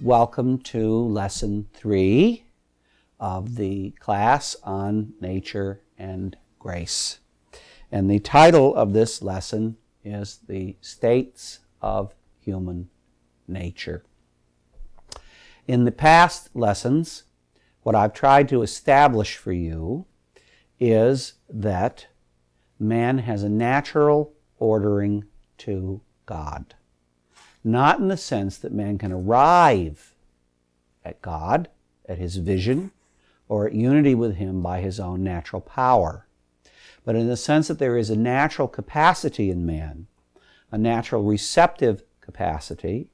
welcome to Lesson 3 of the class on Nature and Grace. And the title of this lesson is The States of Human Nature. In the past lessons, what I've tried to establish for you is that man has a natural ordering to God. Not in the sense that man can arrive at God, at his vision, or at unity with him by his own natural power, but in the sense that there is a natural capacity in man, a natural receptive capacity,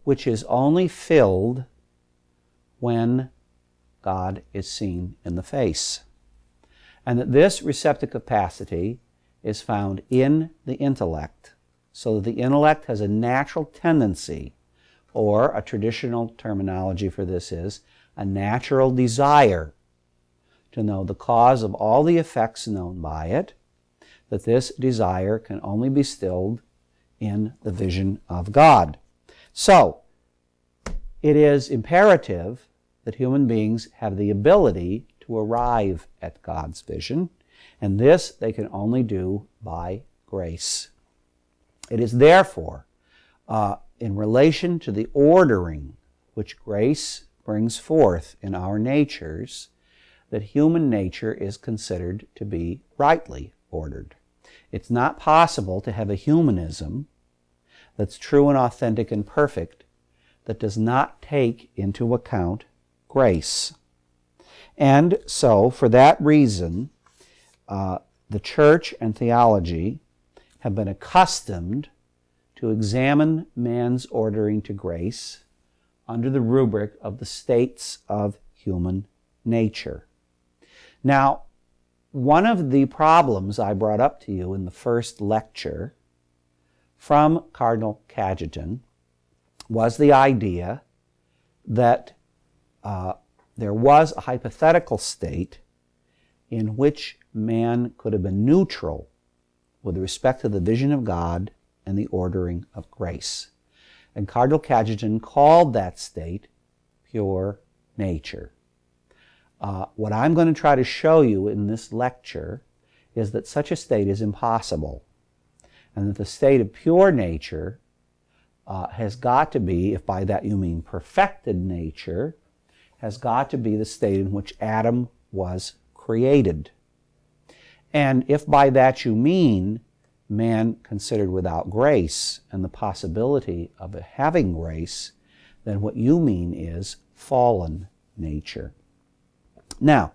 which is only filled when God is seen in the face. And that this receptive capacity is found in the intellect, so that the intellect has a natural tendency, or a traditional terminology for this is a natural desire to know the cause of all the effects known by it, that this desire can only be stilled in the vision of God. So, it is imperative that human beings have the ability to arrive at God's vision, and this they can only do by grace. It is therefore in relation to the ordering which grace brings forth in our natures that human nature is considered to be rightly ordered. It's not possible to have a humanism that's true and authentic and perfect that does not take into account grace. And so, for that reason, the church and theology have been accustomed to examine man's ordering to grace under the rubric of the states of human nature. Now, one of the problems I brought up to you in the first lecture from Cardinal Cajetan was the idea that there was a hypothetical state in which man could have been neutral with respect to the vision of God and the ordering of grace. And Cardinal Cajetan called that state pure nature. What I'm going to try to show you in this lecture is that such a state is impossible, and that the state of pure nature has got to be, if by that you mean perfected nature, has got to be the state in which Adam was created. And if by that you mean man considered without grace and the possibility of having grace, then what you mean is fallen nature. Now,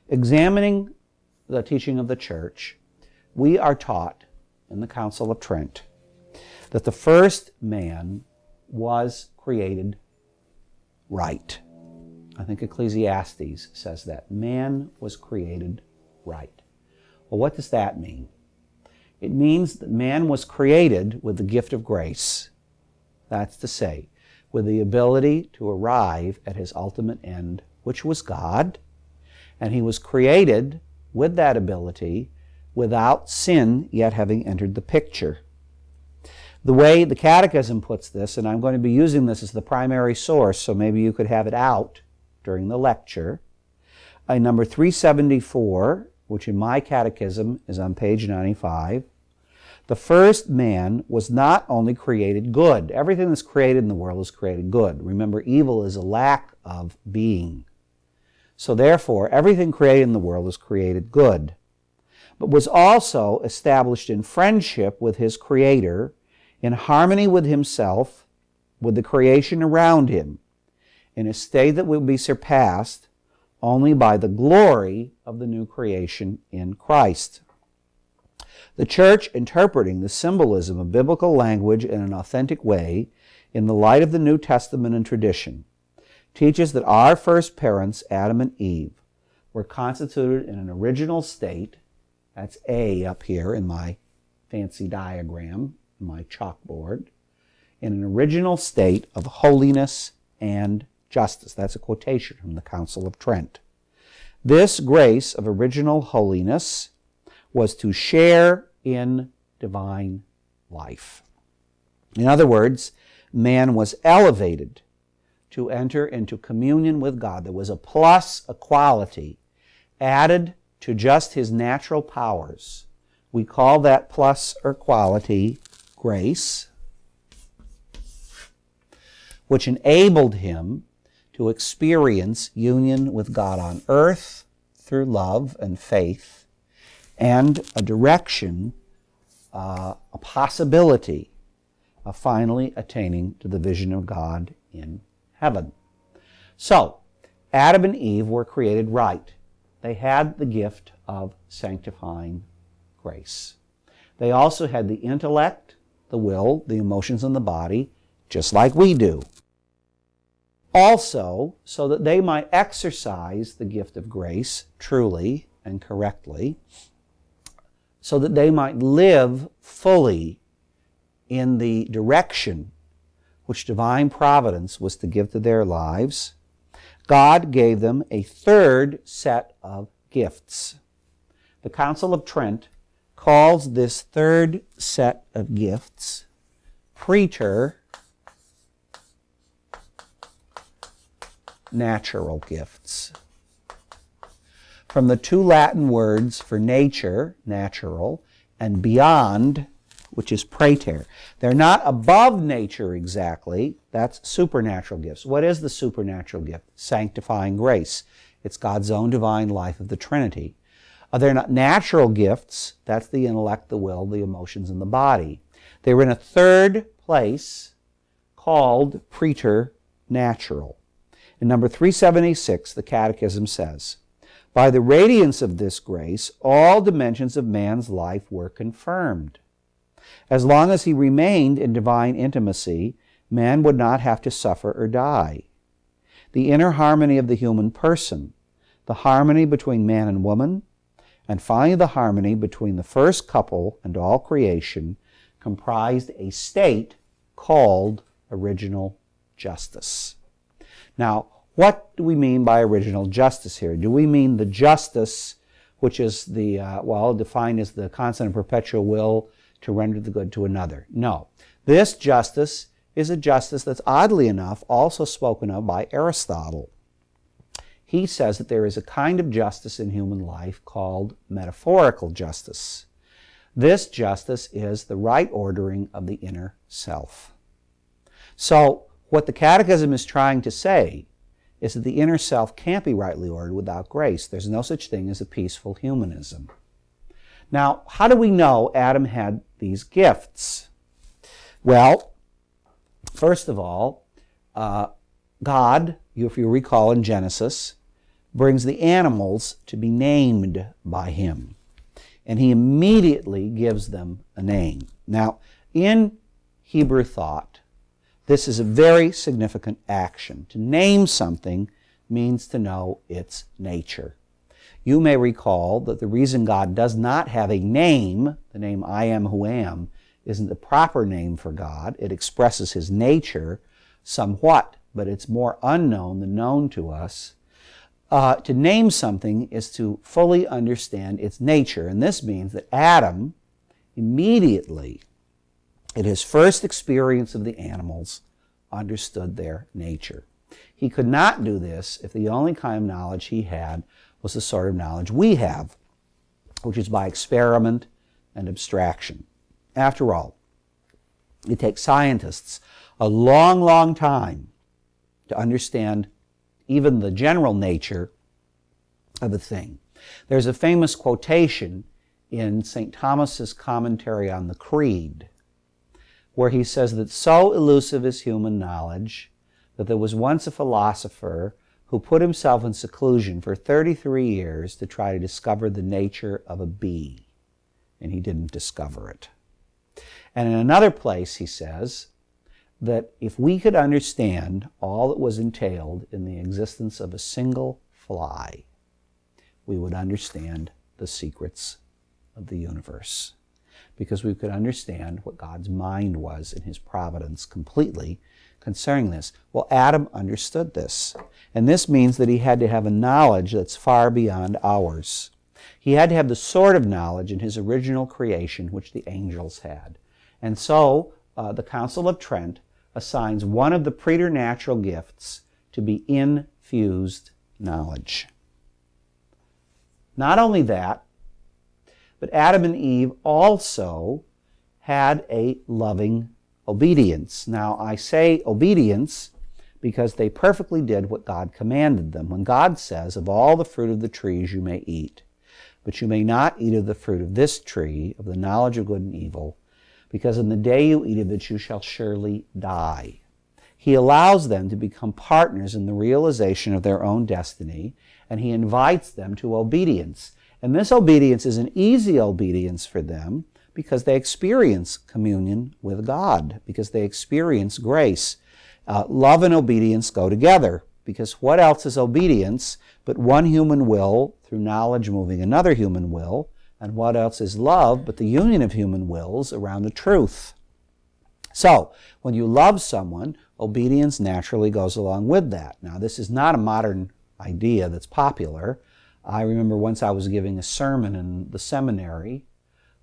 examining the teaching of the Church, we are taught in the Council of Trent that the first man was created right. I think Ecclesiastes says that. Man was created right. Well, what does that mean? It means that man was created with the gift of grace. That's to say, with the ability to arrive at his ultimate end, which was God, and he was created with that ability without sin yet having entered the picture. The way the Catechism puts this, and I'm going to be using this as the primary source, so maybe you could have it out during the lecture, number 374, which in my catechism is on page 95, the first man was not only created good. Everything that's created in the world is created good. Remember, evil is a lack of being. So therefore, everything created in the world is created good, but was also established in friendship with his Creator, in harmony with himself, with the creation around him, in a state that will be surpassed only by the glory of the new creation in Christ. The Church, interpreting the symbolism of biblical language in an authentic way, in the light of the New Testament and tradition, teaches that our first parents, Adam and Eve, were constituted in an original state, that's A up here in my fancy diagram, my chalkboard, in an original state of holiness and justice. That's a quotation from the Council of Trent. This grace of original holiness was to share in divine life. In other words, man was elevated to enter into communion with God. There was a plus, a quality, added to just his natural powers. We call that plus or quality grace, which enabled him to experience union with God on earth through love and faith, and a direction, a possibility of finally attaining to the vision of God in heaven. So, Adam and Eve were created right. They had the gift of sanctifying grace. They also had the intellect, the will, the emotions, and the body, just like we do. Also, so that they might exercise the gift of grace truly and correctly, so that they might live fully in the direction which divine providence was to give to their lives, God gave them a third set of gifts. The Council of Trent calls this third set of gifts preternatural gifts. From the two Latin words for nature, natural, and beyond, which is praeter. They're not above nature exactly. That's supernatural gifts. What is the supernatural gift? Sanctifying grace. It's God's own divine life of the Trinity. They're not natural gifts. That's the intellect, the will, the emotions, and the body. They're in a third place called preternatural. In number 376, the Catechism says, "By the radiance of this grace, all dimensions of man's life were confirmed. As long as he remained in divine intimacy, man would not have to suffer or die. The inner harmony of the human person, the harmony between man and woman, and finally the harmony between the first couple and all creation, comprised a state called original justice." Now, what do we mean by original justice here? Do we mean the justice which is defined as the constant and perpetual will to render the good to another? No. This justice is a justice that's oddly enough also spoken of by Aristotle. He says that there is a kind of justice in human life called metaphorical justice. This justice is the right ordering of the inner self. So, what the Catechism is trying to say is that the inner self can't be rightly ordered without grace. There's no such thing as a peaceful humanism. Now, how do we know Adam had these gifts? Well, first of all, God, if you recall in Genesis, brings the animals to be named by him. And he immediately gives them a name. Now, in Hebrew thought, this is a very significant action. To name something means to know its nature. You may recall that the reason God does not have a name, the name I am who am, isn't the proper name for God. It expresses his nature somewhat, but it's more unknown than known to us. To name something is to fully understand its nature, and this means that Adam immediately, in his first experience of the animals, understood their nature. He could not do this if the only kind of knowledge he had was the sort of knowledge we have, which is by experiment and abstraction. After all, it takes scientists a long, long time to understand even the general nature of a thing. There's a famous quotation in St. Thomas's commentary on the Creed, where he says that so elusive is human knowledge that there was once a philosopher who put himself in seclusion for 33 years to try to discover the nature of a bee, and he didn't discover it. And in another place he says that if we could understand all that was entailed in the existence of a single fly, we would understand the secrets of the universe, because we could understand what God's mind was in his providence completely concerning this. Well, Adam understood this, and this means that he had to have a knowledge that's far beyond ours. He had to have the sort of knowledge in his original creation which the angels had. And so the Council of Trent assigns one of the preternatural gifts to be infused knowledge. Not only that, but Adam and Eve also had a loving obedience. Now, I say obedience because they perfectly did what God commanded them. When God says, of all the fruit of the trees you may eat, but you may not eat of the fruit of this tree, of the knowledge of good and evil, because in the day you eat of it you shall surely die. He allows them to become partners in the realization of their own destiny, and he invites them to obedience. And this obedience is an easy obedience for them because they experience communion with God, because they experience grace. Love and obedience go together, because what else is obedience but one human will through knowledge moving another human will, and what else is love but the union of human wills around the truth? So, when you love someone, obedience naturally goes along with that. Now, this is not a modern idea that's popular. I remember once I was giving a sermon in the seminary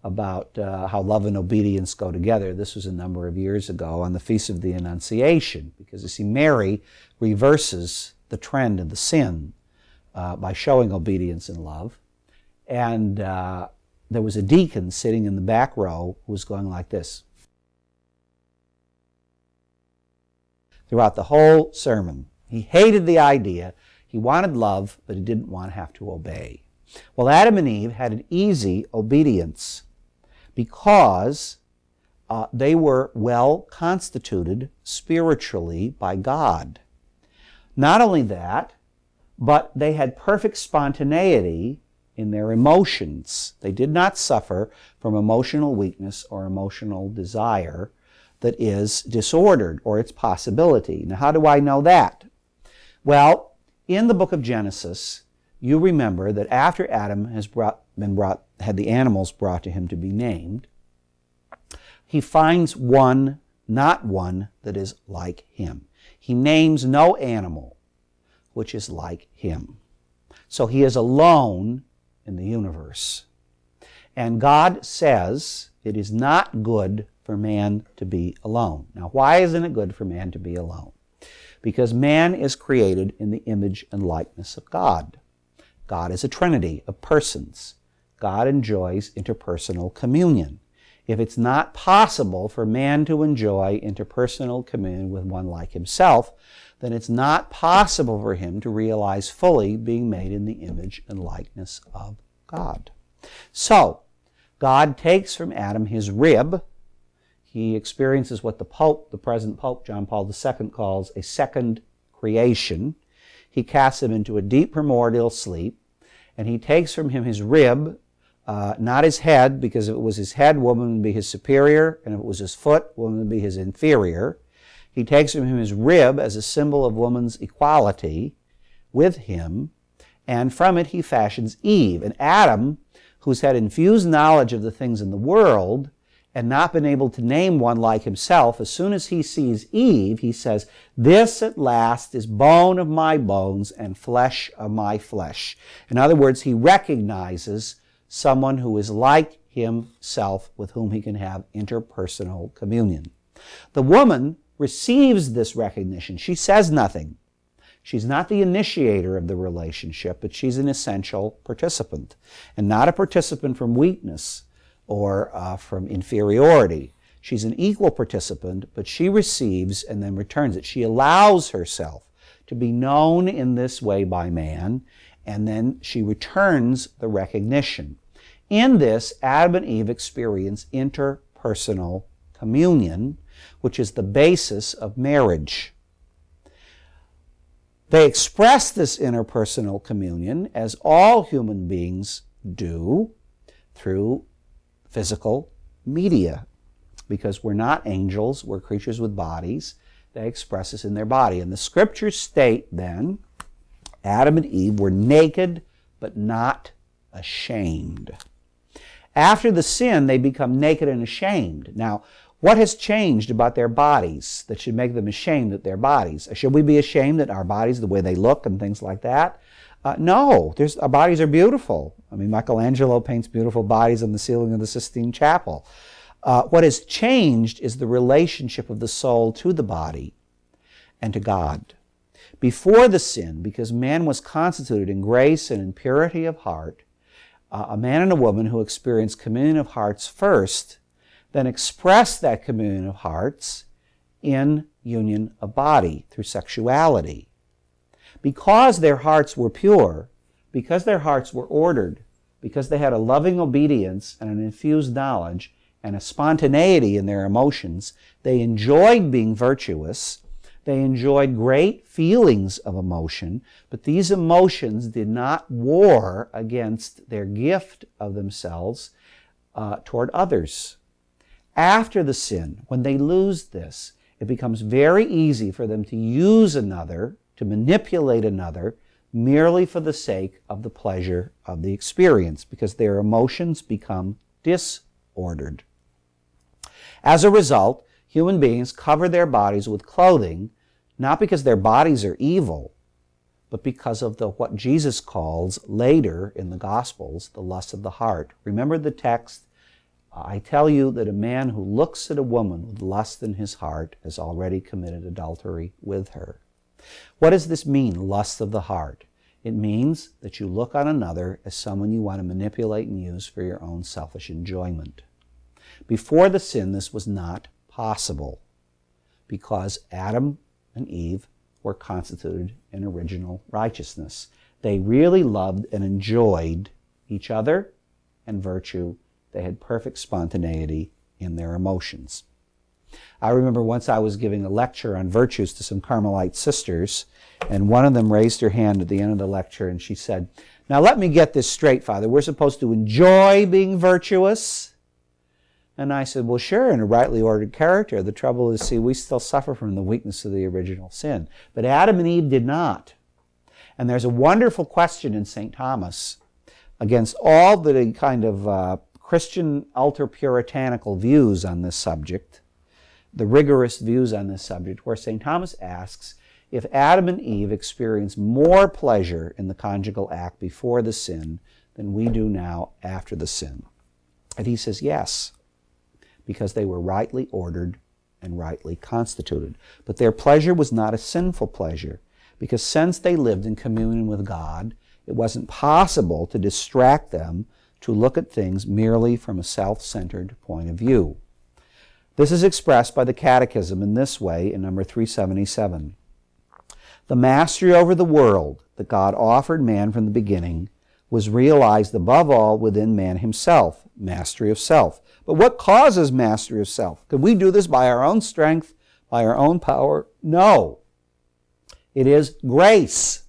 about how love and obedience go together. This was a number of years ago on the Feast of the Annunciation, because you see, Mary reverses the trend of the sin by showing obedience and love. And there was a deacon sitting in the back row who was going like this throughout the whole sermon. He hated the idea. He wanted love, but he didn't want to have to obey. Well, Adam and Eve had an easy obedience because they were well constituted spiritually by God. Not only that, but they had perfect spontaneity in their emotions. They did not suffer from emotional weakness or emotional desire that is disordered, or its possibility. Now, how do I know that? Well, in the book of Genesis, you remember that after Adam had the animals brought to him to be named, he finds one, not one, that is like him. He names no animal which is like him. So he is alone in the universe. And God says it is not good for man to be alone. Now, why isn't it good for man to be alone? Because man is created in the image and likeness of God. God is a trinity of persons. God enjoys interpersonal communion. If it's not possible for man to enjoy interpersonal communion with one like himself, then it's not possible for him to realize fully being made in the image and likeness of God. So, God takes from Adam his rib. He experiences what the present Pope, John Paul II, calls a second creation. He casts him into a deep primordial sleep, and he takes from him his rib, not his head, because if it was his head, woman would be his superior, and if it was his foot, woman would be his inferior. He takes from him his rib as a symbol of woman's equality with him, and from it he fashions Eve. And Adam, who's had infused knowledge of the things in the world, and not been able to name one like himself, as soon as he sees Eve, he says, "This at last is bone of my bones and flesh of my flesh." In other words, he recognizes someone who is like himself with whom he can have interpersonal communion. The woman receives this recognition. She says nothing. She's not the initiator of the relationship, but she's an essential participant, and not a participant from weakness or from inferiority. She's an equal participant, but she receives and then returns it. She allows herself to be known in this way by man, and then she returns the recognition. In this, Adam and Eve experience interpersonal communion, which is the basis of marriage. They express this interpersonal communion, as all human beings do, through physical media, because we're not angels, we're creatures with bodies. They express this in their body. And the scriptures state then, Adam and Eve were naked but not ashamed. After the sin, they become naked and ashamed. Now, what has changed about their bodies that should make them ashamed of their bodies? Should we be ashamed at our bodies, the way they look and things like that? No, our bodies are beautiful. I mean, Michelangelo paints beautiful bodies on the ceiling of the Sistine Chapel. What has changed is the relationship of the soul to the body and to God. Before the sin, because man was constituted in grace and in purity of heart, a man and a woman who experienced communion of hearts first, then expressed that communion of hearts in union of body through sexuality. Because their hearts were pure, because their hearts were ordered, because they had a loving obedience and an infused knowledge and a spontaneity in their emotions, they enjoyed being virtuous. They enjoyed great feelings of emotion, but these emotions did not war against their gift of themselves toward others. After the sin, when they lose this, it becomes very easy for them to use another, to manipulate another, merely for the sake of the pleasure of the experience, because their emotions become disordered. As a result, human beings cover their bodies with clothing, not because their bodies are evil, but because of what Jesus calls later in the Gospels, the lust of the heart. Remember the text, I tell you that a man who looks at a woman with lust in his heart has already committed adultery with her. What does this mean, lust of the heart? It means that you look on another as someone you want to manipulate and use for your own selfish enjoyment. Before the sin, this was not possible because Adam and Eve were constituted in original righteousness. They really loved and enjoyed each other and virtue. They had perfect spontaneity in their emotions. I remember once I was giving a lecture on virtues to some Carmelite sisters, and one of them raised her hand at the end of the lecture and she said, "Now let me get this straight, Father. We're supposed to enjoy being virtuous?" And I said, well, sure, in a rightly ordered character. The trouble is, see, we still suffer from the weakness of the original sin. But Adam and Eve did not. And there's a wonderful question in St. Thomas against all the kind of Christian ultra-puritanical views on this subject, the rigorous views on this subject, where St. Thomas asks if Adam and Eve experienced more pleasure in the conjugal act before the sin than we do now after the sin. And he says yes, because they were rightly ordered and rightly constituted. But their pleasure was not a sinful pleasure, because since they lived in communion with God, it wasn't possible to distract them to look at things merely from a self-centered point of view. This is expressed by the Catechism in this way in number 377. The mastery over the world that God offered man from the beginning was realized above all within man himself, mastery of self. But what causes mastery of self? Could we do this by our own strength, by our own power? No. It is grace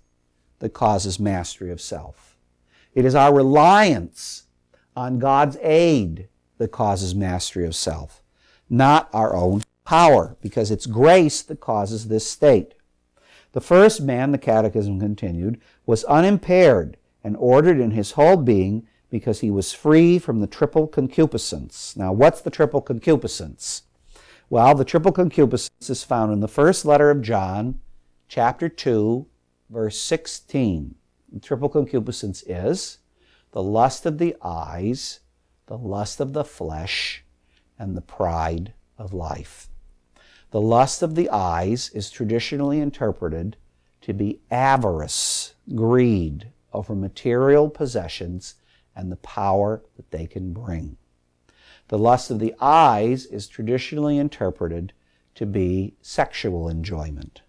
that causes mastery of self. It is our reliance on God's aid that causes mastery of self, not our own power, because it's grace that causes this state. The first man, the Catechism continued, was unimpaired and ordered in his whole being because he was free from the triple concupiscence. Now, what's the triple concupiscence? Well, the triple concupiscence is found in the first letter of John, chapter 2, verse 16. The triple concupiscence is the lust of the eyes, the lust of the flesh, and the pride of life. The lust of the eyes is traditionally interpreted to be avarice, greed over material possessions and the power that they can bring. The lust of the eyes is traditionally interpreted to be sexual enjoyment.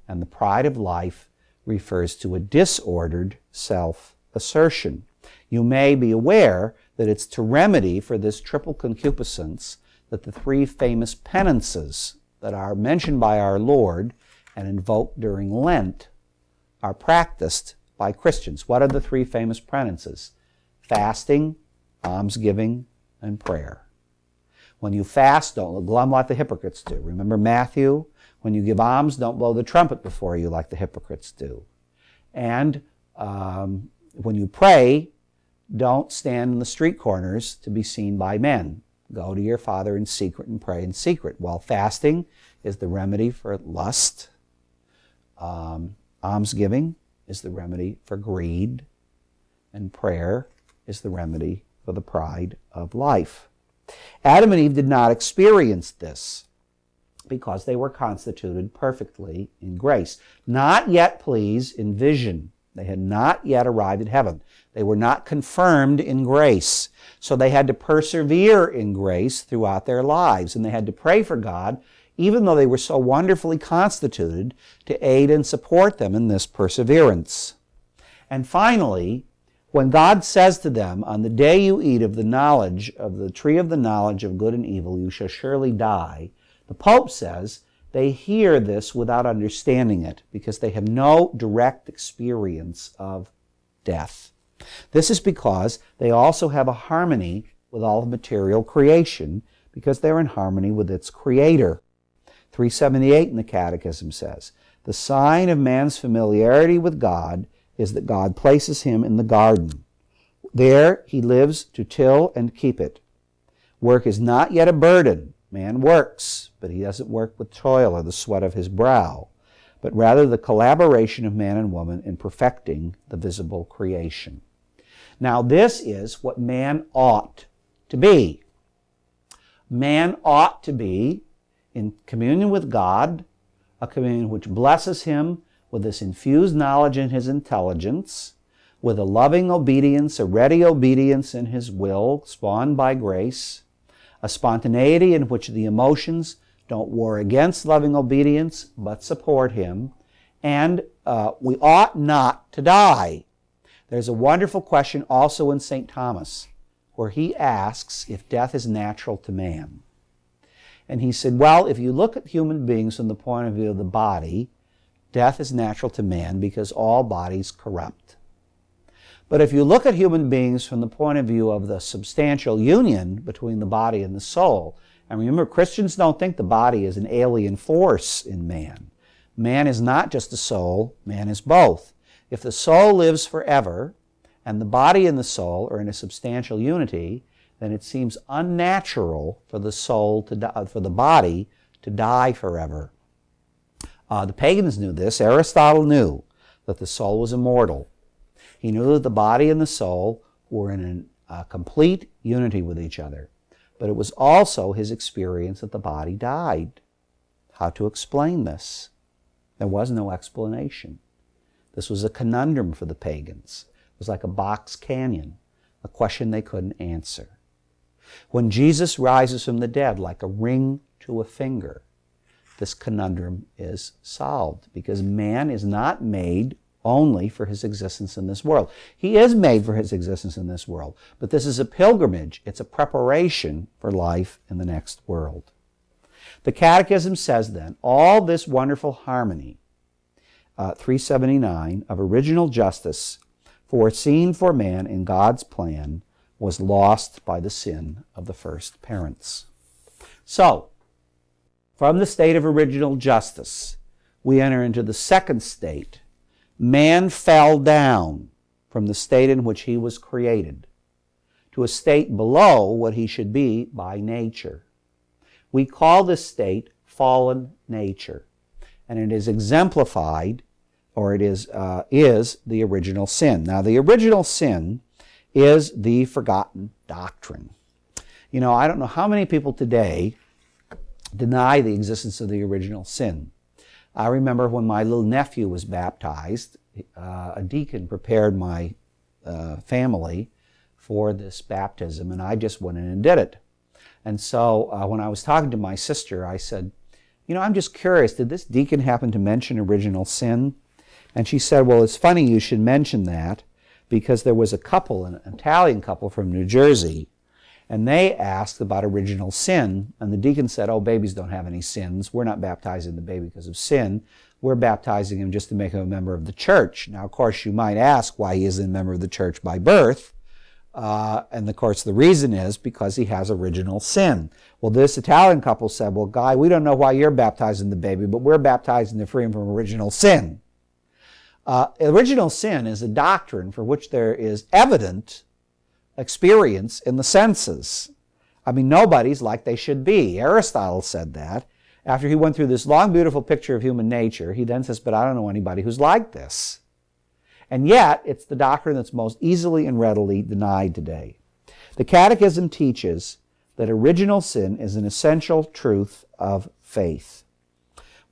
And the pride of life refers to a disordered self-assertion. You may be aware that it's to remedy for this triple concupiscence that the three famous penances that are mentioned by our Lord and invoked during Lent are practiced by Christians. What are the three famous penances? Fasting, almsgiving, and prayer. When you fast, don't look glum like the hypocrites do. Remember Matthew? When you give alms, don't blow the trumpet before you like the hypocrites do. And when you pray, don't stand in the street corners to be seen by men. Go to your Father in secret and pray in secret. While fasting is the remedy for lust, almsgiving is the remedy for greed, and prayer is the remedy for the pride of life. Adam and Eve did not experience this because they were constituted perfectly in grace. Not yet, please, in vision. They had not yet arrived at heaven. They were not confirmed in grace. So they had to persevere in grace throughout their lives. And they had to pray for God, even though they were so wonderfully constituted, to aid and support them in this perseverance. And finally, when God says to them, on the day you eat of the tree of the knowledge of good and evil, you shall surely die, the Pope says they hear this without understanding it because they have no direct experience of death. This is because they also have a harmony with all of material creation because they're in harmony with its creator. 378 in the Catechism says, the sign of man's familiarity with God is that God places him in the garden. There he lives to till and keep it. Work is not yet a burden. Man works, but he doesn't work with toil or the sweat of his brow, but rather the collaboration of man and woman in perfecting the visible creation. Now this is what man ought to be. Man ought to be in communion with God, a communion which blesses him with this infused knowledge in his intelligence, with a loving obedience, a ready obedience in his will, spawned by grace, a spontaneity in which the emotions don't war against loving obedience, but support him. And we ought not to die. There's a wonderful question also in St. Thomas, where he asks if death is natural to man. And he said, well, if you look at human beings from the point of view of the body, death is natural to man because all bodies corrupt. But if you look at human beings from the point of view of the substantial union between the body and the soul, and remember, Christians don't think the body is an alien force in man. Man is not just a soul, man is both. If the soul lives forever, and the body and the soul are in a substantial unity, then it seems unnatural for the soul to die, for the body to die forever. The pagans knew this. Aristotle knew that the soul was immortal. He knew that the body and the soul were in a complete unity with each other. But it was also his experience that the body died. How to explain this? There was no explanation. This was a conundrum for the pagans. It was like a box canyon, a question they couldn't answer. When Jesus rises from the dead like a ring to a finger, this conundrum is solved because man is not made only for his existence in this world. He is made for his existence in this world, but this is a pilgrimage. It's a preparation for life in the next world. The Catechism says then, all this wonderful harmony, 379, of original justice foreseen for man in God's plan was lost by the sin of the first parents. So, from the state of original justice, we enter into the second state. Man fell down from the state in which he was created to a state below what he should be by nature. We call this state fallen nature, and it is exemplified, or it is the original sin. Now, the original sin is the forgotten doctrine. You know, I don't know how many people today deny the existence of the original sin. I remember when my little nephew was baptized, a deacon prepared my family for this baptism, and I just went in and did it. And so when I was talking to my sister, I said, you know, I'm just curious, did this deacon happen to mention original sin? And she said, well, it's funny you should mention that because there was a couple, an Italian couple from New Jersey, and they asked about original sin, and the deacon said, oh, babies don't have any sins. We're not baptizing the baby because of sin. We're baptizing him just to make him a member of the church. Now, of course, you might ask why he isn't a member of the church by birth. And, of course, the reason is because he has original sin. Well, this Italian couple said, well, Guy, we don't know why you're baptizing the baby, but we're baptizing to free him from original sin. Original sin is a doctrine for which there is evident experience in the senses. I mean, nobody's like they should be. Aristotle said that. After he went through this long, beautiful picture of human nature, he then says, but I don't know anybody who's like this. And yet, it's the doctrine that's most easily and readily denied today. The Catechism teaches that original sin is an essential truth of faith.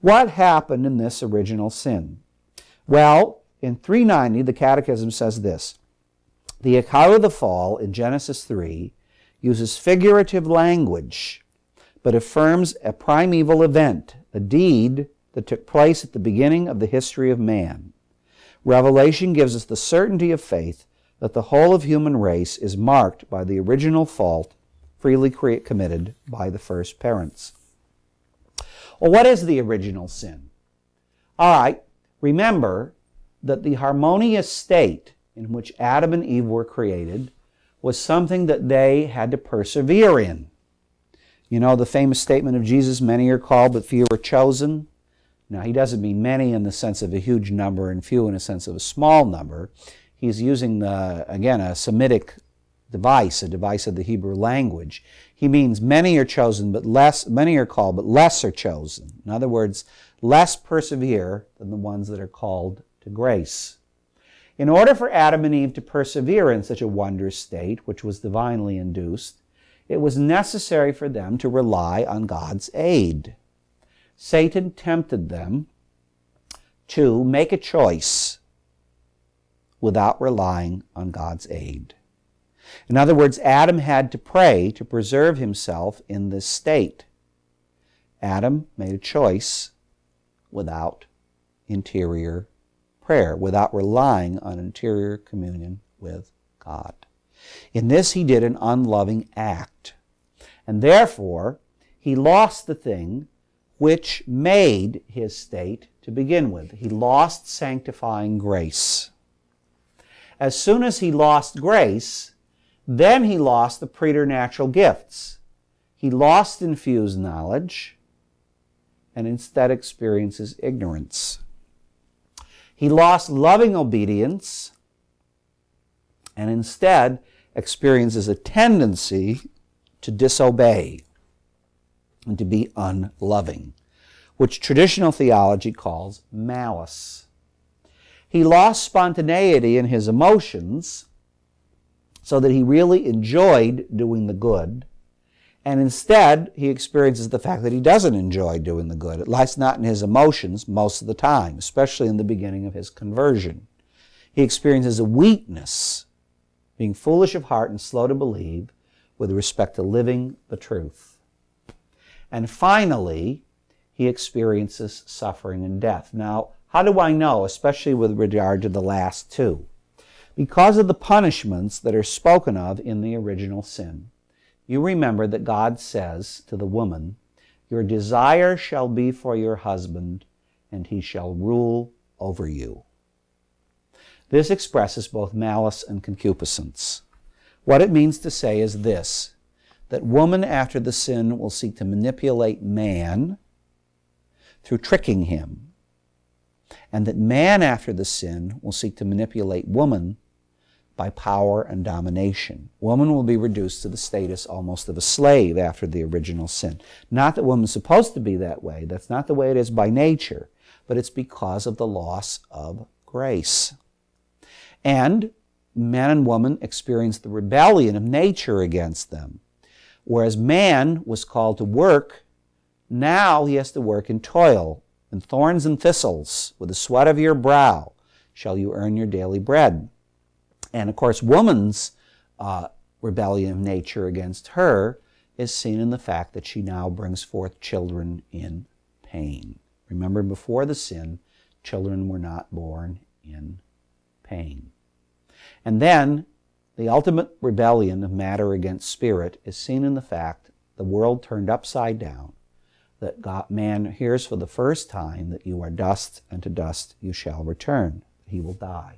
What happened in this original sin? Well, in 390, the Catechism says this: the account of the fall in Genesis 3 uses figurative language, but affirms a primeval event, a deed that took place at the beginning of the history of man. Revelation gives us the certainty of faith that the whole of human race is marked by the original fault freely committed by the first parents. Well, what is the original sin? All right, remember that the harmonious state in which Adam and Eve were created was something that they had to persevere in. You know the famous statement of Jesus, many are called but few are chosen? Now, he doesn't mean many in the sense of a huge number and few in a sense of a small number. He's using, again, a Semitic device, a device of the Hebrew language. He means many are chosen, but many are called, but less are chosen. In other words, less persevere than the ones that are called to grace. In order for Adam and Eve to persevere in such a wondrous state, which was divinely induced, it was necessary for them to rely on God's aid. Satan tempted them to make a choice without relying on God's aid. In other words, Adam had to pray to preserve himself in this state. Adam made a choice without interior prayer, without relying on interior communion with God. In this, he did an unloving act, and therefore he lost the thing which made his state to begin with. He lost sanctifying grace. As soon as he lost grace, then he lost the preternatural gifts. He lost infused knowledge and instead experiences ignorance. He lost loving obedience and instead experiences a tendency to disobey and to be unloving, which traditional theology calls malice. He lost spontaneity in his emotions so that he really enjoyed doing the good, and instead he experiences the fact that he doesn't enjoy doing the good. It lies not in his emotions most of the time, especially in the beginning of his conversion. He experiences a weakness, being foolish of heart and slow to believe with respect to living the truth. And finally, he experiences suffering and death. Now, how do I know, especially with regard to the last two? Because of the punishments that are spoken of in the original sin. You remember that God says to the woman, "Your desire shall be for your husband, and he shall rule over you." This expresses both malice and concupiscence. What it means to say is this, that woman after the sin will seek to manipulate man through tricking him, and that man after the sin will seek to manipulate woman by power and domination. Woman will be reduced to the status almost of a slave after the original sin. Not that woman's supposed to be that way. That's not the way it is by nature, but it's because of the loss of grace. And man and woman experience the rebellion of nature against them. Whereas man was called to work, now he has to work in toil, in thorns and thistles, with the sweat of your brow shall you earn your daily bread. And of course, woman's rebellion of nature against her is seen in the fact that she now brings forth children in pain. Remember, before the sin, children were not born in pain. And then, the ultimate rebellion of matter against spirit is seen in the fact the world turned upside down, that man hears for the first time that you are dust, and to dust you shall return. He will die.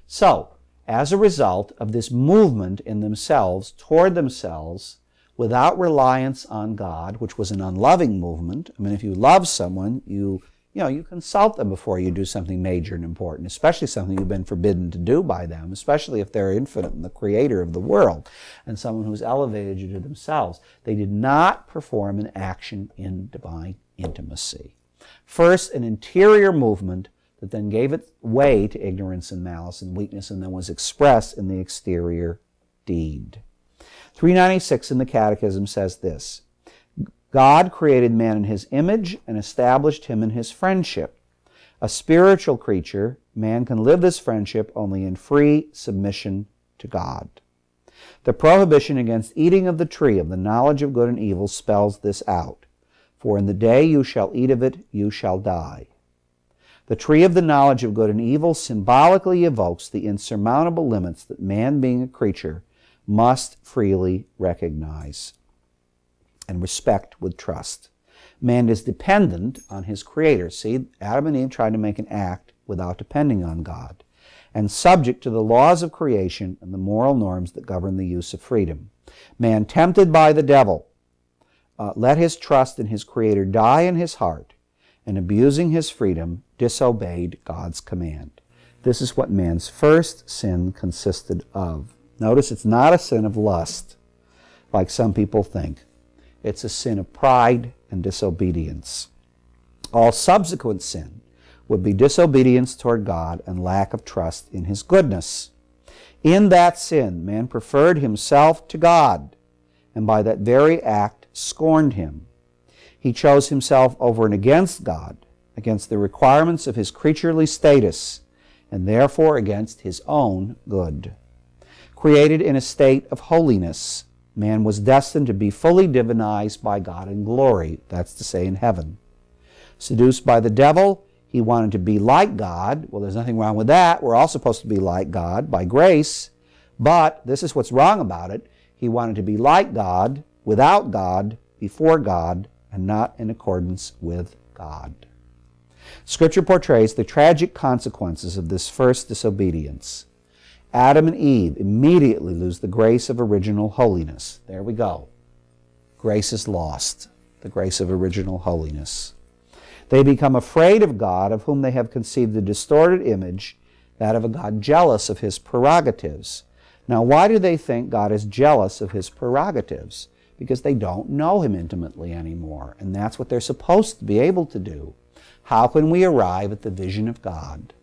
So, as a result of this movement in themselves, toward themselves, without reliance on God, which was an unloving movement. I mean, if you love someone, you consult them before you do something major and important, especially something you've been forbidden to do by them, especially if they're infinite and the creator of the world, and someone who's elevated you to themselves. They did not perform an action in divine intimacy. First, an interior movement that then gave it way to ignorance and malice and weakness, and then was expressed in the exterior deed. 396 in the Catechism says this: God created man in his image and established him in his friendship. A spiritual creature, man can live this friendship only in free submission to God. The prohibition against eating of the tree of the knowledge of good and evil spells this out. For in the day you shall eat of it, you shall die. The tree of the knowledge of good and evil symbolically evokes the insurmountable limits that man, being a creature, must freely recognize and respect with trust. Man is dependent on his Creator. See, Adam and Eve tried to make an act without depending on God, and subject to the laws of creation and the moral norms that govern the use of freedom. Man, tempted by the devil, let his trust in his Creator die in his heart, and abusing his freedom, disobeyed God's command. This is what man's first sin consisted of. Notice it's not a sin of lust, like some people think. It's a sin of pride and disobedience. All subsequent sin would be disobedience toward God and lack of trust in his goodness. In that sin, man preferred himself to God, and by that very act scorned him. He chose himself over and against God, against the requirements of his creaturely status, and therefore against his own good. Created in a state of holiness, man was destined to be fully divinized by God in glory, that's to say in heaven. Seduced by the devil, he wanted to be like God. Well, there's nothing wrong with that. We're all supposed to be like God by grace. But this is what's wrong about it. He wanted to be like God, without God, before God, and not in accordance with God. Scripture portrays the tragic consequences of this first disobedience. Adam and Eve immediately lose the grace of original holiness. There we go. Grace is lost, the grace of original holiness. They become afraid of God, of whom they have conceived a distorted image, that of a God jealous of his prerogatives. Now, why do they think God is jealous of his prerogatives? Because they don't know him intimately anymore, and that's what they're supposed to be able to do. How can we arrive at the vision of God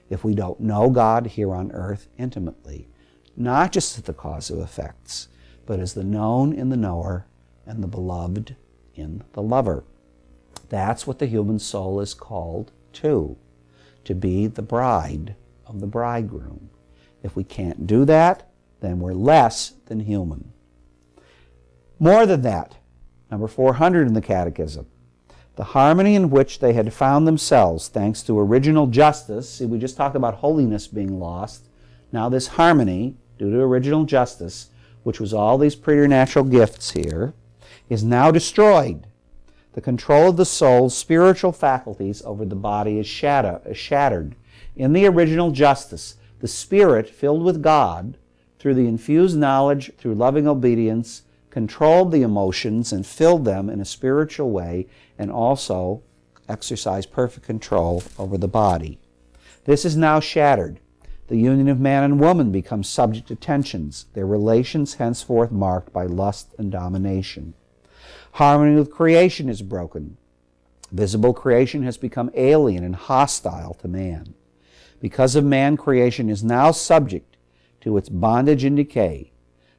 if we don't know God here on earth intimately? Not just as the cause of effects, but as the known in the knower and the beloved in the lover. That's what the human soul is called to be the bride of the bridegroom. If we can't do that, then we're less than human. More than that, number 400 in the Catechism, the harmony in which they had found themselves thanks to original justice. See, we just talked about holiness being lost. Now this harmony, due to original justice, which was all these preternatural gifts here, is now destroyed. The control of the soul's spiritual faculties over the body is shattered. In the original justice, the spirit, filled with God, through the infused knowledge, through loving obedience, controlled the emotions and filled them in a spiritual way, and also exercised perfect control over the body. This is now shattered. The union of man and woman becomes subject to tensions, their relations henceforth marked by lust and domination. Harmony with creation is broken. Visible creation has become alien and hostile to man. Because of man, creation is now subject to its bondage and decay.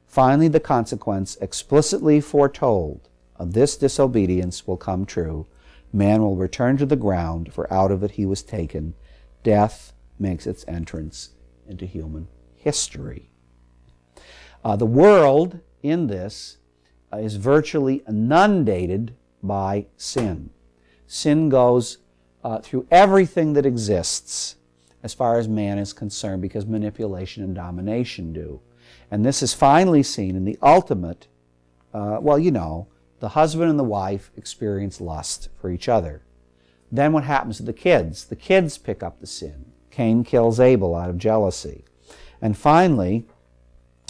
Finally, the consequence explicitly foretold of this disobedience will come true. Man will return to the ground, for out of it he was taken. Death makes its entrance into human history. The world in this is virtually inundated by sin. Sin goes through everything that exists as far as man is concerned, because manipulation and domination do. And this is finally seen in the ultimate, the husband and the wife experience lust for each other. Then what happens to the kids? The kids pick up the sin. Cain kills Abel out of jealousy. And finally,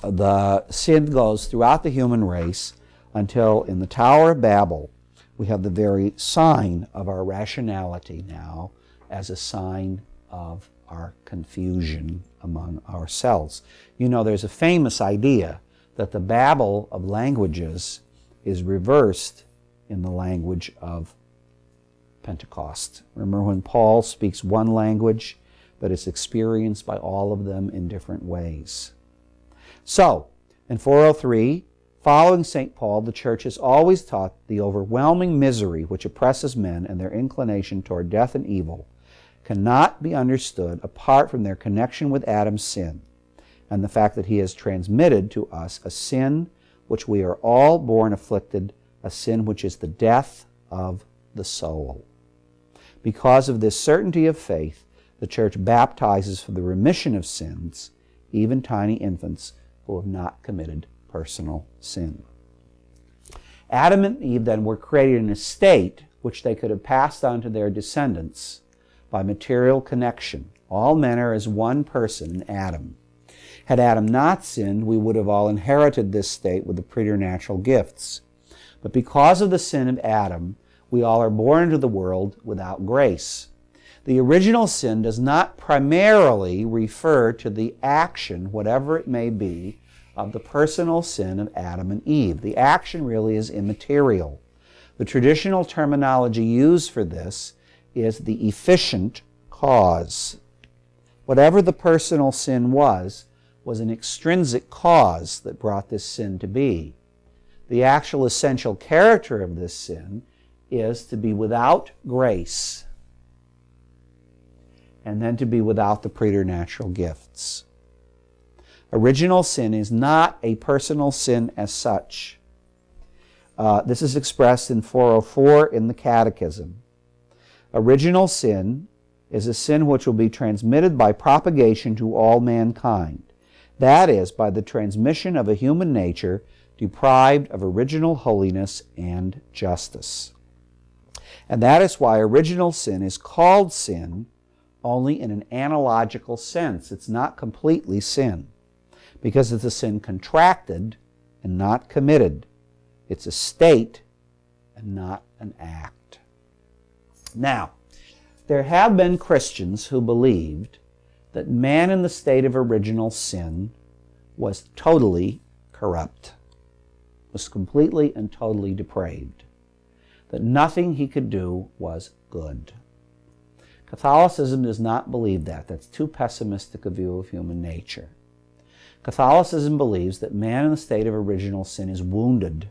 the sin goes throughout the human race until in the Tower of Babel, we have the very sign of our rationality now as a sign of our confusion among ourselves. You know, there's a famous idea that the Babel of languages is reversed in the language of Pentecost. Remember when Paul speaks one language, but it's experienced by all of them in different ways. So, in 403, Following St. Paul, the Church has always taught the overwhelming misery which oppresses men and their inclination toward death and evil cannot be understood apart from their connection with Adam's sin and the fact that he has transmitted to us a sin which we are all born afflicted, a sin which is the death of the soul. Because of this certainty of faith, the Church baptizes for the remission of sins even tiny infants who have not committed personal sin. Adam and Eve then were created in a state which they could have passed on to their descendants by material connection. All men are as one person in Adam. Had Adam not sinned, we would have all inherited this state with the preternatural gifts. But because of the sin of Adam, we all are born into the world without grace. The original sin does not primarily refer to the action, whatever it may be, of the personal sin of Adam and Eve. The action really is immaterial. The traditional terminology used for this is the efficient cause. Whatever the personal sin was an extrinsic cause that brought this sin to be. The actual essential character of this sin is to be without grace and then to be without the preternatural gifts. Original sin is not a personal sin as such. This is expressed in 404 in the Catechism. Original sin is a sin which will be transmitted by propagation to all mankind. That is, by the transmission of a human nature deprived of original holiness and justice. And that is why original sin is called sin only in an analogical sense. It's not completely sin, because it's a sin contracted and not committed. It's a state and not an act. Now, there have been Christians who believed that man in the state of original sin was totally corrupt, was completely and totally depraved, that nothing he could do was good. Catholicism does not believe that. That's too pessimistic a view of human nature. Catholicism believes that man in the state of original sin is wounded,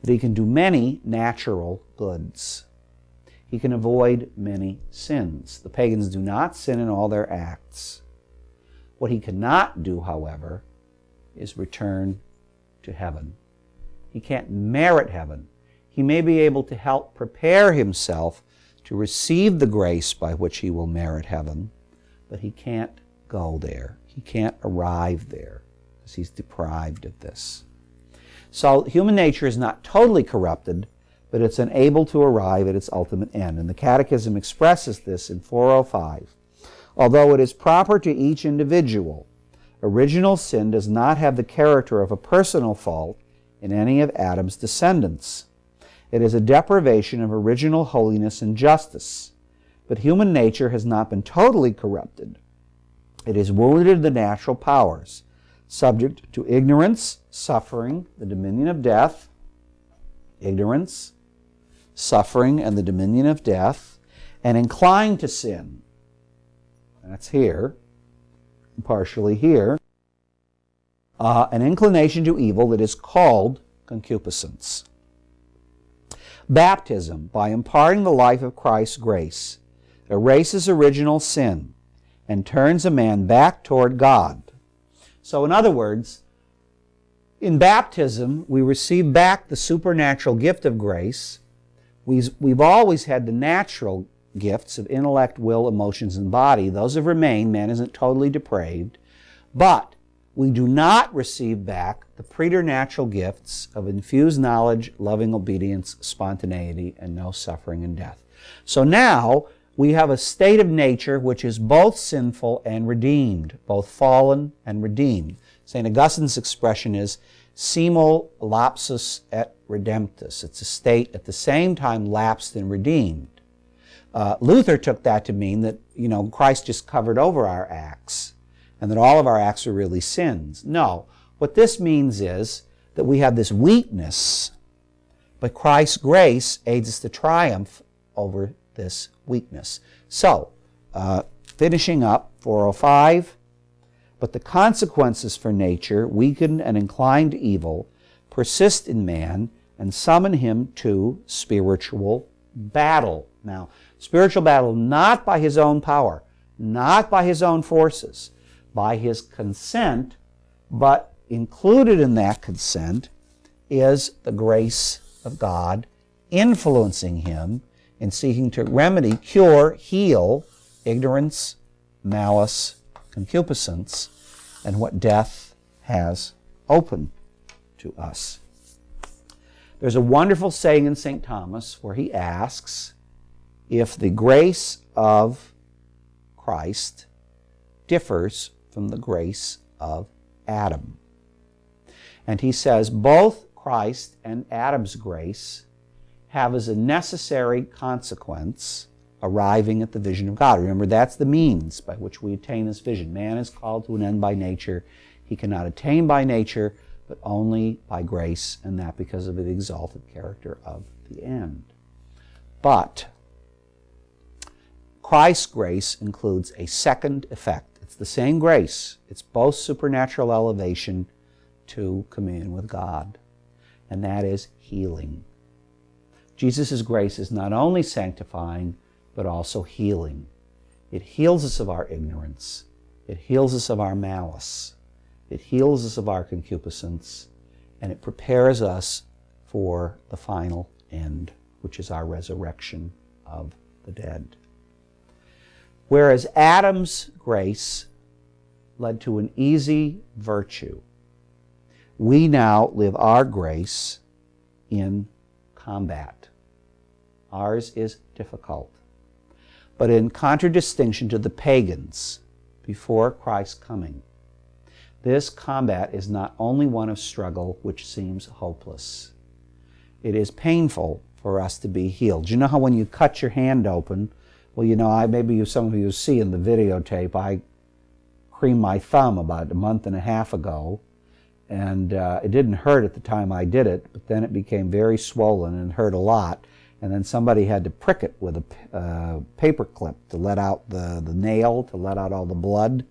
that he can do many natural goods. He can avoid many sins. The pagans do not sin in all their acts. What he cannot do, however, is return to heaven. He can't merit heaven. He may be able to help prepare himself to receive the grace by which he will merit heaven, but he can't go there. He can't arrive there because he's deprived of this. So human nature is not totally corrupted, but it's unable to arrive at its ultimate end. And the Catechism expresses this in 405. Although it is proper to each individual, original sin does not have the character of a personal fault in any of Adam's descendants. It is a deprivation of original holiness and justice. But human nature has not been totally corrupted. It is wounded in the natural powers, subject to ignorance, suffering, the dominion of death, ignorance, suffering, and the dominion of death, and inclined to sin. That's here, partially here. An inclination to evil that is called concupiscence. Baptism, by imparting the life of Christ's grace, erases original sin and turns a man back toward God. So in other words, in baptism, we receive back the supernatural gift of grace. We've always had the natural gifts of intellect, will, emotions, and body. Those have remained. Man isn't totally depraved. But we do not receive back the preternatural gifts of infused knowledge, loving obedience, spontaneity, and no suffering and death. So now we have a state of nature which is both sinful and redeemed, both fallen and redeemed. St. Augustine's expression is simul lapsus et redemptus. It's a state at the same time lapsed and redeemed. Luther took that to mean that, Christ just covered over our acts and that all of our acts are really sins. No, what this means is that we have this weakness, but Christ's grace aids us to triumph over this weakness. So, finishing up, 405, but the consequences for nature, weakened and inclined to evil, persist in man and summon him to spiritual battle. Now, spiritual battle not by his own power, not by his own forces, by his consent, but included in that consent is the grace of God influencing him in seeking to remedy, cure, heal ignorance, malice, concupiscence, and what death has opened to us. There's a wonderful saying in St. Thomas where he asks if the grace of Christ differs from the grace of Adam. And he says both Christ and Adam's grace have as a necessary consequence arriving at the vision of God. Remember, that's the means by which we attain this vision. Man is called to an end by nature. He cannot attain by nature, but only by grace, and that because of the exalted character of the end. But Christ's grace includes a second effect. It's the same grace. It's both supernatural elevation to communion with God, and that is healing. Jesus' grace is not only sanctifying, but also healing. It heals us of our ignorance. It heals us of our malice. It heals us of our concupiscence, and it prepares us for the final end, which is our resurrection of the dead. Whereas Adam's grace led to an easy virtue, we now live our grace in combat. Ours is difficult. But in contradistinction to the pagans before Christ's coming, this combat is not only one of struggle which seems hopeless. It is painful for us to be healed. You know how when you cut your hand open, well, you know, some of you see in the videotape, I creamed my thumb about a month and a half ago, and it didn't hurt at the time I did it, but then it became very swollen and hurt a lot. And then somebody had to prick it with a paper clip to let out the nail, to let out all the blood.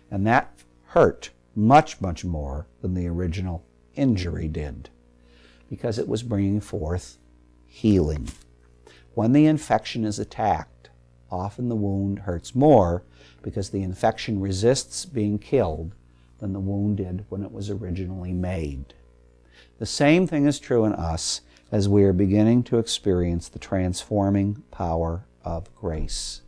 And that hurt much, much more than the original injury did, because it was bringing forth healing. When the infection is attacked, often the wound hurts more because the infection resists being killed than the wound did when it was originally made. The same thing is true in us as we are beginning to experience the transforming power of grace.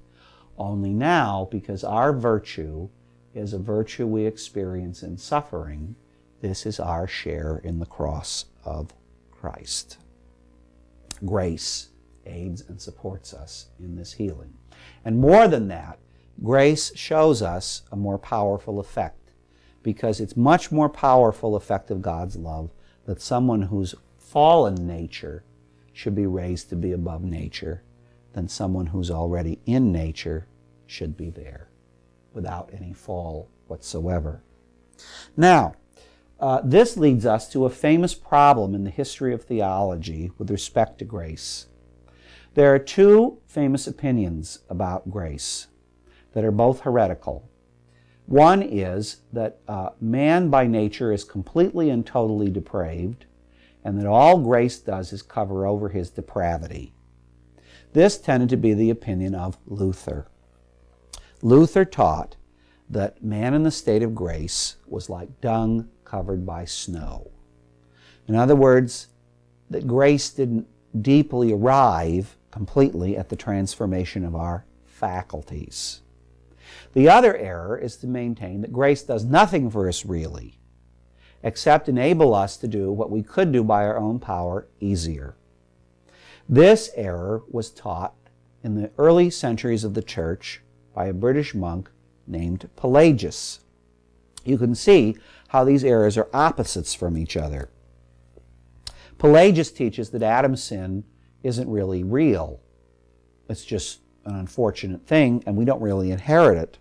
Only now, because our virtue is a virtue we experience in suffering, this is our share in the cross of Christ. Grace aids and supports us in this healing. And more than that, grace shows us a more powerful effect, because it's much more powerful effect of God's love that someone who's fallen nature should be raised to be above nature than someone who's already in nature should be there without any fall whatsoever. Now, this leads us to a famous problem in the history of theology with respect to grace. There are two famous opinions about grace that are both heretical. One is that man by nature is completely and totally depraved, and that all grace does is cover over his depravity. This tended to be the opinion of Luther. Luther taught that man in the state of grace was like dung covered by snow. In other words, that grace didn't deeply arrive completely at the transformation of our faculties. The other error is to maintain that grace does nothing for us really, except enable us to do what we could do by our own power easier. This error was taught in the early centuries of the Church by a British monk named Pelagius. You can see how these errors are opposites from each other. Pelagius teaches that Adam's sin isn't really real. It's just an unfortunate thing, and we don't really inherit it.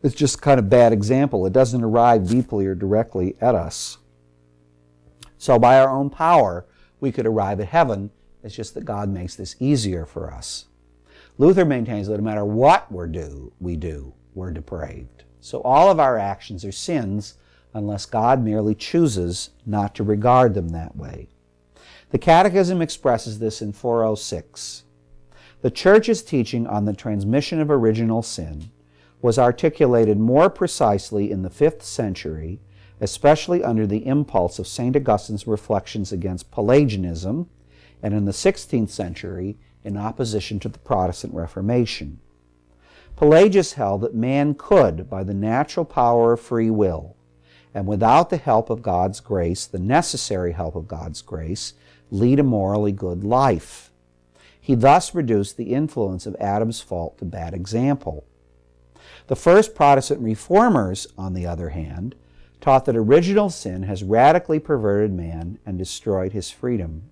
It's just kind of a bad example. It doesn't arrive deeply or directly at us. So by our own power, we could arrive at heaven. It's just that God makes this easier for us. Luther maintains that no matter what we do, we're depraved. So all of our actions are sins unless God merely chooses not to regard them that way. The Catechism expresses this in 406. The Church's teaching on the transmission of original sin was articulated more precisely in the 5th century, especially under the impulse of St. Augustine's reflections against Pelagianism, and in the 16th century in opposition to the Protestant Reformation. Pelagius held that man could, by the natural power of free will, and without the help of God's grace, the necessary help of God's grace, lead a morally good life. He thus reduced the influence of Adam's fault to bad example. The first Protestant reformers, on the other hand, taught that original sin has radically perverted man and destroyed his freedom.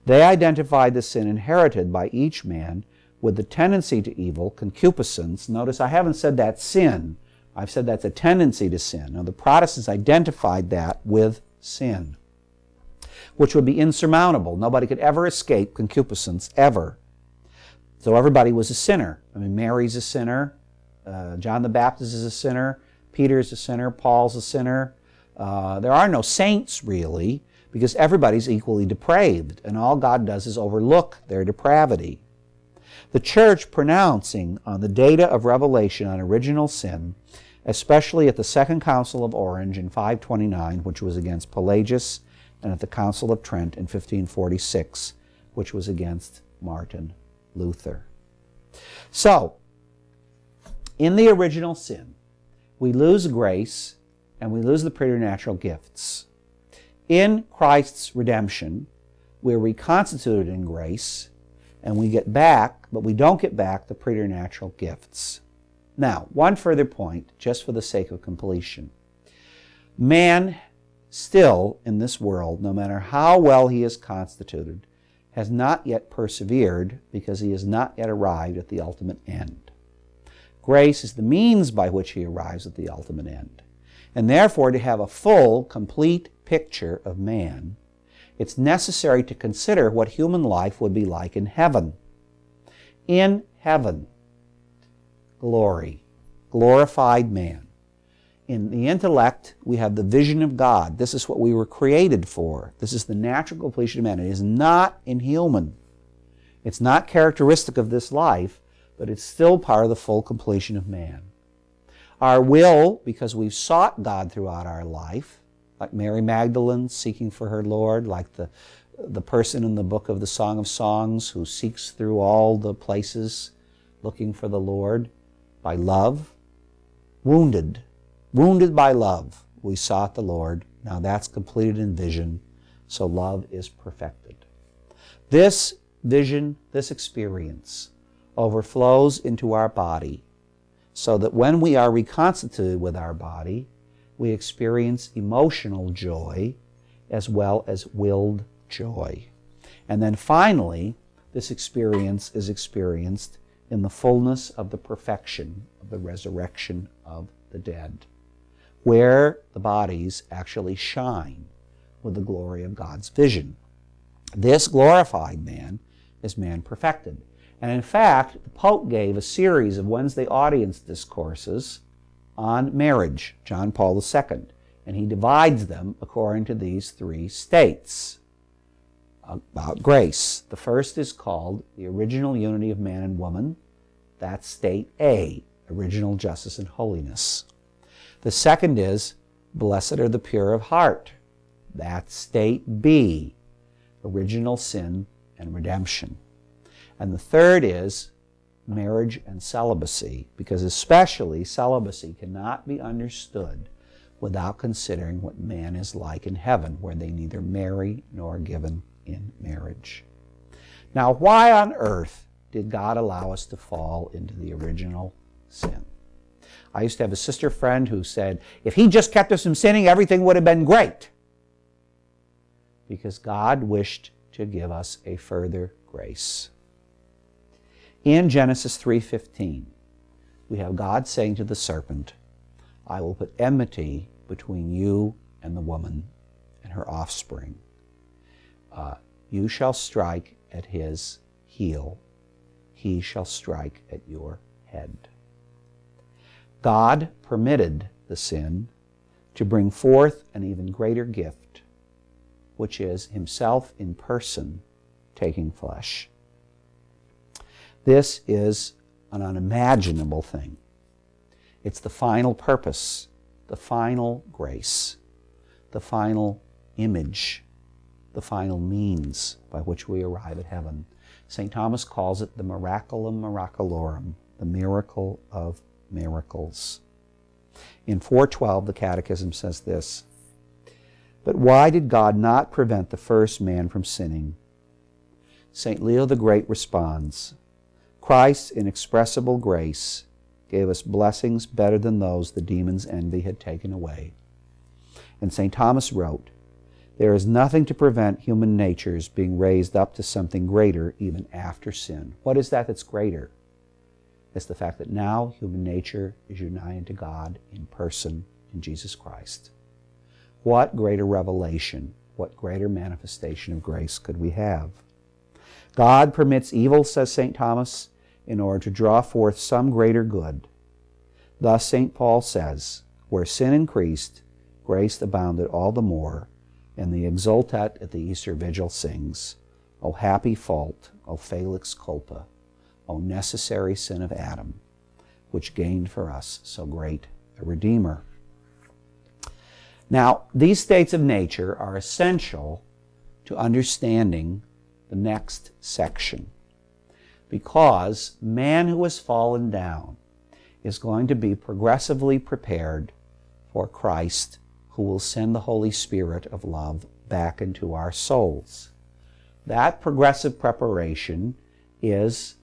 They identified the sin inherited by each man with the tendency to evil, concupiscence. Notice I haven't said that's sin. I've said that's a tendency to sin. Now the Protestants identified that with sin, which would be insurmountable. Nobody could ever escape concupiscence, ever. So everybody was a sinner. I mean, Mary's a sinner. John the Baptist is a sinner. Peter's a sinner. Paul's a sinner. There are no saints, really, because everybody's equally depraved, and all God does is overlook their depravity. The Church, pronouncing on the data of revelation on original sin, especially at the Second Council of Orange in 529, which was against Pelagius, and at the Council of Trent in 1546, which was against Martin Luther. So, in the original sin, we lose grace and we lose the preternatural gifts. In Christ's redemption, we're reconstituted in grace, and we get back, but we don't get back the preternatural gifts. Now, one further point, just for the sake of completion. Man still in this world, no matter how well he is constituted, has not yet persevered because he has not yet arrived at the ultimate end. Grace is the means by which he arrives at the ultimate end. And therefore, to have a full, complete picture of man, it's necessary to consider what human life would be like in heaven. In heaven, glory, glorified man. In the intellect, we have the vision of God. This is what we were created for. This is the natural completion of man. It is not inhuman. It's not characteristic of this life, but it's still part of the full completion of man. Our will, because we've sought God throughout our life, like Mary Magdalene seeking for her Lord, like the person in the book of the Song of Songs who seeks through all the places looking for the Lord, by love, wounded by love, we sought the Lord. Now that's completed in vision, so love is perfected. This vision, this experience, overflows into our body, so that when we are reconstituted with our body, we experience emotional joy as well as willed joy. And then finally, this experience is experienced in the fullness of the perfection of the resurrection of the dead, where the bodies actually shine with the glory of God's vision. This glorified man is man perfected. And in fact, the Pope gave a series of Wednesday audience discourses on marriage, John Paul II, and he divides them according to these three states about grace. The first is called the original unity of man and woman. That's state A, original justice and holiness. The second is blessed are the pure of heart. That's state B, original sin and redemption. And the third is marriage and celibacy, because especially celibacy cannot be understood without considering what man is like in heaven, where they neither marry nor are given in marriage. Now, why on earth did God allow us to fall into the original sin? I used to have a sister friend who said, if he just kept us from sinning, everything would have been great. Because God wished to give us a further grace. In Genesis 3:15, we have God saying to the serpent, I will put enmity between you and the woman and her offspring. You shall strike at his heel. He shall strike at your head. God permitted the sin to bring forth an even greater gift, which is himself in person taking flesh. This is an unimaginable thing. It's the final purpose, the final grace, the final image, the final means by which we arrive at heaven. St. Thomas calls it the miraculum miraculorum, the miracle of miracles. In 412, the Catechism says this, "But why did God not prevent the first man from sinning?" St. Leo the Great responds, "Christ's inexpressible grace gave us blessings better than those the demon's envy had taken away." And St. Thomas wrote, "There is nothing to prevent human natures being raised up to something greater even after sin." What is that that's greater? It's the fact that now human nature is united to God in person in Jesus Christ. What greater revelation, what greater manifestation of grace could we have? God permits evil, says St. Thomas, in order to draw forth some greater good. Thus St. Paul says, "Where sin increased, grace abounded all the more," and the Exultet at the Easter Vigil sings, "O happy fault, O felix culpa, O necessary sin of Adam, which gained for us so great a Redeemer." Now, these states of nature are essential to understanding the next section, because man who has fallen down is going to be progressively prepared for Christ, who will send the Holy Spirit of love back into our souls. That progressive preparation is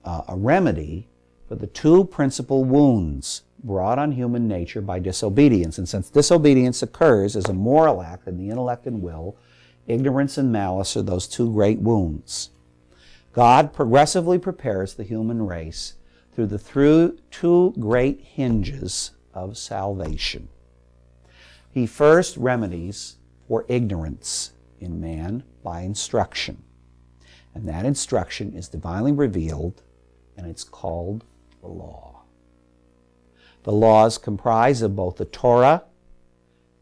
a remedy for the two principal wounds brought on human nature by disobedience. And since disobedience occurs as a moral act in the intellect and will, ignorance and malice are those two great wounds. God progressively prepares the human race through the two great hinges of salvation. He first remedies for ignorance in man by instruction. And that instruction is divinely revealed, and it's called the law. The laws comprise of both the Torah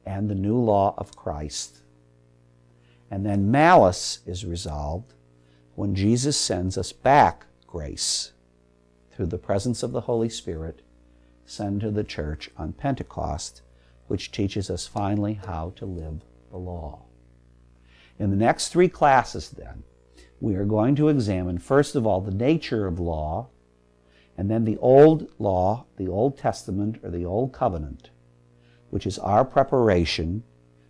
and the new law of Christ. And then malice is resolved when Jesus sends us back grace through the presence of the Holy Spirit sent to the church on Pentecost, which teaches us finally how to live the law. In the next three classes, then, we are going to examine, first of all, the nature of law, and then the old law, the Old Testament, or the Old Covenant, which is our preparation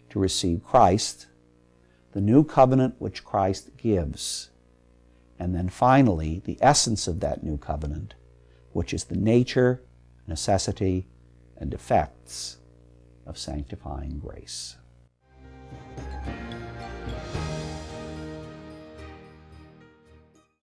to receive Christ, the new covenant which Christ gives, and then finally, the essence of that new covenant, which is the nature, necessity, and effects of sanctifying grace.